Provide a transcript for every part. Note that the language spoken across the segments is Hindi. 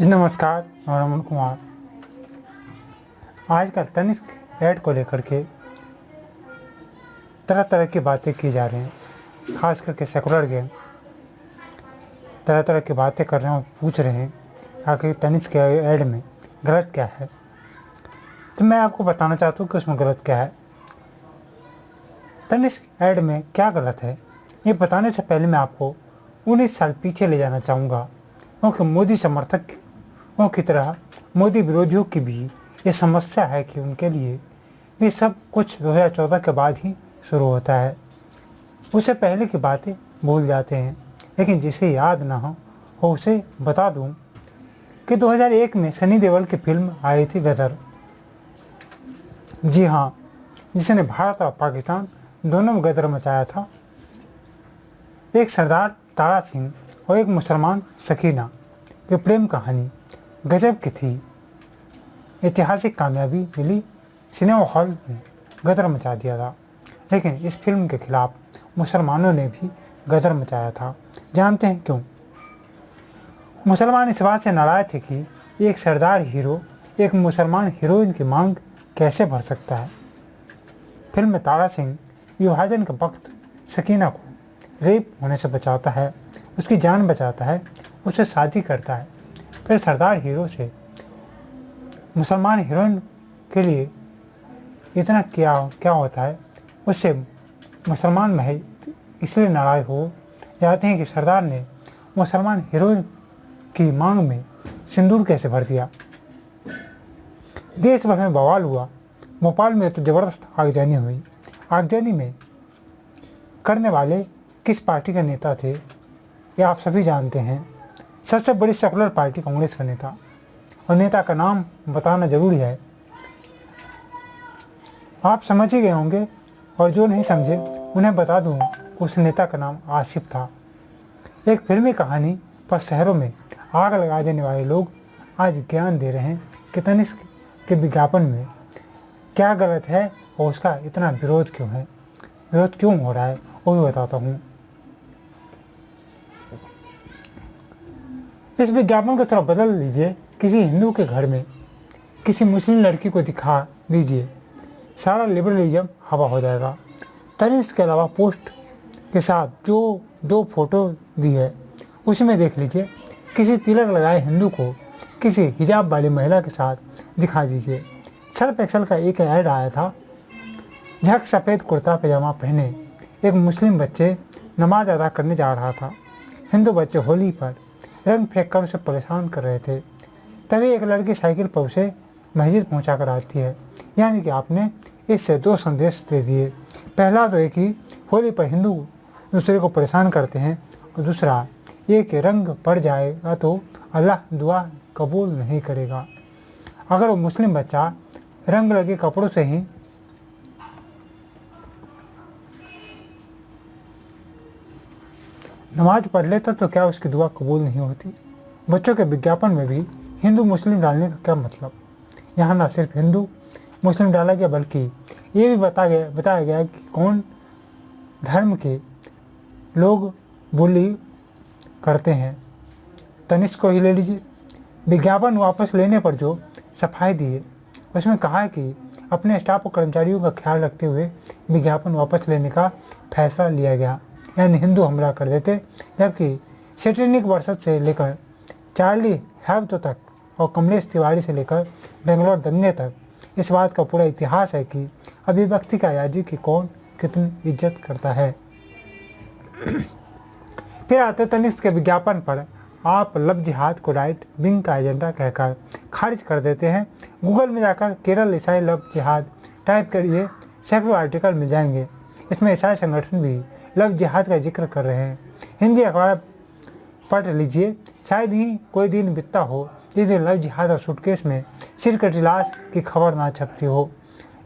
जी नमस्कार, मैं रमन कुमार। आजकल तनिष्क ऐड को लेकर के तरह तरह की बातें की जा रही हैं, खास करके सेकुलर गेम तरह तरह की बातें कर रहे हैं और पूछ रहे हैं आखिर तनिष्क के ऐड में गलत क्या है। तो मैं आपको बताना चाहता हूँ कि उसमें गलत क्या है। तनिष्क ऐड में क्या गलत है, ये बताने से पहले मैं आपको 19 साल पीछे ले जाना चाहूँगा, क्योंकि मोदी समर्थकों की तरह मोदी विरोधियों की भी ये समस्या है कि उनके लिए ये सब कुछ 2014 के बाद ही शुरू होता है। उससे पहले की बातें भूल जाते हैं, लेकिन जिसे याद ना हो उसे बता दूं कि 2001 में सनी देओल की फिल्म आई थी गदर। जी हाँ, जिसने भारत और पाकिस्तान दोनों में गदर मचाया था। एक सरदार तारा सिंह और एक मुसलमान सकीना की प्रेम कहानी गजब की थी। ऐतिहासिक कामयाबी मिली, सिनेमा हॉल में गदर मचा दिया था। लेकिन इस फिल्म के खिलाफ मुसलमानों ने भी गदर मचाया था। जानते हैं क्यों? मुसलमान इस बात से नाराज थे कि एक सरदार हीरो एक मुसलमान हीरोइन की मांग कैसे भर सकता है। फिल्म में तारा सिंह विभाजन के वक्त सकीना को रेप होने से बचाता है, उसकी जान बचाता है, उससे शादी करता है। फिर सरदार हीरो से मुसलमान हीरोइन के लिए इतना क्या होता है, उससे मुसलमान महज इसलिए नाराज हो जाते हैं कि सरदार ने मुसलमान हीरोइन की मांग में सिंदूर कैसे भर दिया। देश भर में बवाल हुआ। भोपाल में तो ज़बरदस्त आगजनी हुई। आगजनी में करने वाले किस पार्टी के नेता थे, ये आप सभी जानते हैं। सबसे बड़ी सेकुलर पार्टी कांग्रेस का नेता, और नेता का नाम बताना जरूरी है। आप समझ ही गए होंगे, और जो नहीं समझे उन्हें बता दूँ, उस नेता का नाम आसिफ था। एक फिल्मी कहानी पर शहरों में आग लगा देने वाले लोग आज ज्ञान दे रहे हैं कि तनिष्क के विज्ञापन में क्या गलत है और उसका इतना विरोध क्यों हो रहा है, वो भी बताता हूँ। इस विज्ञापन को थोड़ा बदल लीजिए। किसी हिंदू के घर में किसी मुस्लिम लड़की को दिखा दीजिए, सारा लिबरलिज्म हवा हो जाएगा। तनिष्क के अलावा पोस्ट के साथ जो 2 फोटो दी है, उसमें देख लीजिए। किसी तिलक लगाए हिंदू को किसी हिजाब वाली महिला के साथ दिखा दीजिए। सर्फ एक्सेल का एक ऐड आया था। झक सफ़ेद कुर्ता पैजामा पहने एक मुस्लिम बच्चे नमाज अदा करने जा रहा था। हिंदू बच्चे होली पर रंग फेंक कर उसे परेशान कर रहे थे। तभी एक लड़की साइकिल पर उसे मस्जिद पहुंचा कर आती है। यानी कि आपने इससे 2 संदेश दे दिए। पहला तो एक ही, होली पर हिंदू दूसरे को परेशान करते हैं, और दूसरा ये कि रंग पड़ जाएगा तो अल्लाह दुआ कबूल नहीं करेगा। अगर वो मुस्लिम बच्चा रंग लगे कपड़ों से ही नमाज पढ़ लेता तो क्या उसकी दुआ कबूल नहीं होती? बच्चों के विज्ञापन में भी हिंदू मुस्लिम डालने का क्या मतलब? यहाँ ना सिर्फ हिंदू मुस्लिम डाला गया, बल्कि ये भी बताया गया कि कौन धर्म के लोग बुली करते हैं। तनिष्क को ही ले लीजिए। विज्ञापन वापस लेने पर जो सफाई दी है, उसमें कहा है कि अपने स्टाफ और कर्मचारियों का ख्याल रखते हुए विज्ञापन वापस लेने का फैसला लिया गया। यानी हिंदू हमला कर देते, जबकि सैटेनिक वर्षद से लेकर चार्ली हैब्दो तक और कमलेश तिवारी से लेकर बेंगलोर दंगे तक इस बात का पूरा इतिहास है कि अभिव्यक्ति की आज़ादी की कौन कितनी इज्जत करता है। फिर आते तनिष्क के विज्ञापन पर आप लव जिहाद को राइट विंग का एजेंडा कहकर खारिज कर देते हैं। गूगल में जाकर केरल ईसाई लव जिहाद टाइप करिए, सैकड़ों आर्टिकल मिल जाएंगे। इसमें ईसाई संगठन भी लव जिहाद का जिक्र कर रहे हैं। हिंदी अखबार पढ़ लीजिए, शायद ही कोई दिन बीतता हो जिस दिन लव जिहाद और सूटकेस में सिर कटी लाश की खबर ना छपती हो।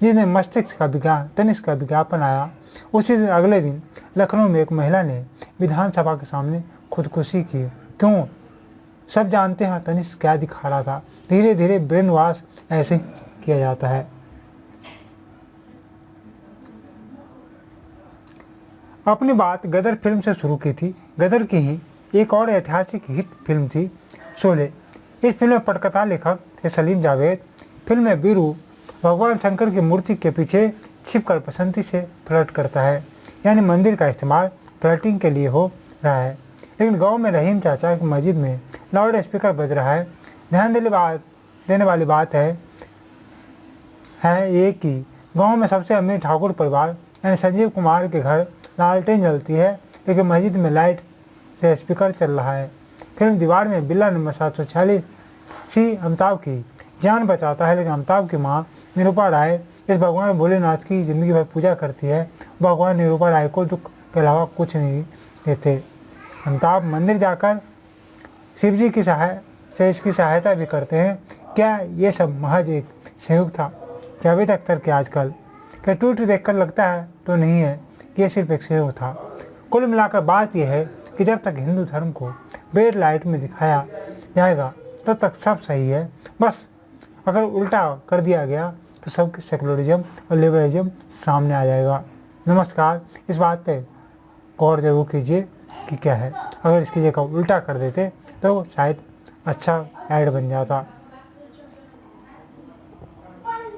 जिस दिन मस्तिष्क का तनिष्क का विज्ञापन आया, उसी दिन अगले दिन लखनऊ में एक महिला ने विधानसभा के सामने खुदकुशी की। क्यों? सब जानते हैं तनिष्क क्या दिखा रहा था। धीरे धीरे ब्रेन वॉश ऐसे किया जाता है। अपनी बात गदर फिल्म से शुरू की थी। गदर की ही एक और ऐतिहासिक हिट फिल्म थी शोले। इस फिल्म में पटकथा लेखक थे सलीम जावेद। फिल्म में वीरू भगवान शंकर की मूर्ति के पीछे छिपकर बसंती से फ्लर्ट करता है, यानी मंदिर का इस्तेमाल फ्लर्टिंग के लिए हो रहा है। लेकिन गांव में रहीम चाचा की मस्जिद में लाउड स्पीकर बज रहा है। ध्यान देने वाली बात है ये कि गांव में सबसे अमीर ठाकुर परिवार यानी संजीव कुमार के घर लालटेन जलती है, लेकिन मस्जिद में लाइट से स्पीकर चल रहा है। फिल्म दीवार में बिल्ला नंबर 746 सी अमिताभ की जान बचाता है, लेकिन अमिताभ की मां निरूपा राय इस भगवान भोलेनाथ की जिंदगी भर पूजा करती है। भगवान निरूपा राय को दुख के अलावा कुछ नहीं देते। अमिताभ मंदिर जाकर शिवजी की इसकी सहायता भी करते हैं। क्या ये सब महज एक संयोग था? जावेद अख्तर के आजकल के ट्वीट देखकर लगता है तो नहीं है कि ये सिर्फ एक संयोग था। कुल मिलाकर बात यह है कि जब तक हिंदू धर्म को बेड लाइट में दिखाया जाएगा तब तक सब सही है। बस अगर उल्टा कर दिया गया तो सब सेकुलरिज्म और लिबरलिज्म सामने आ जाएगा। नमस्कार, इस बात पे गौर जरूर कीजिए कि क्या है। अगर इसकी जगह उल्टा कर देते तो शायद अच्छा ऐड बन जाता।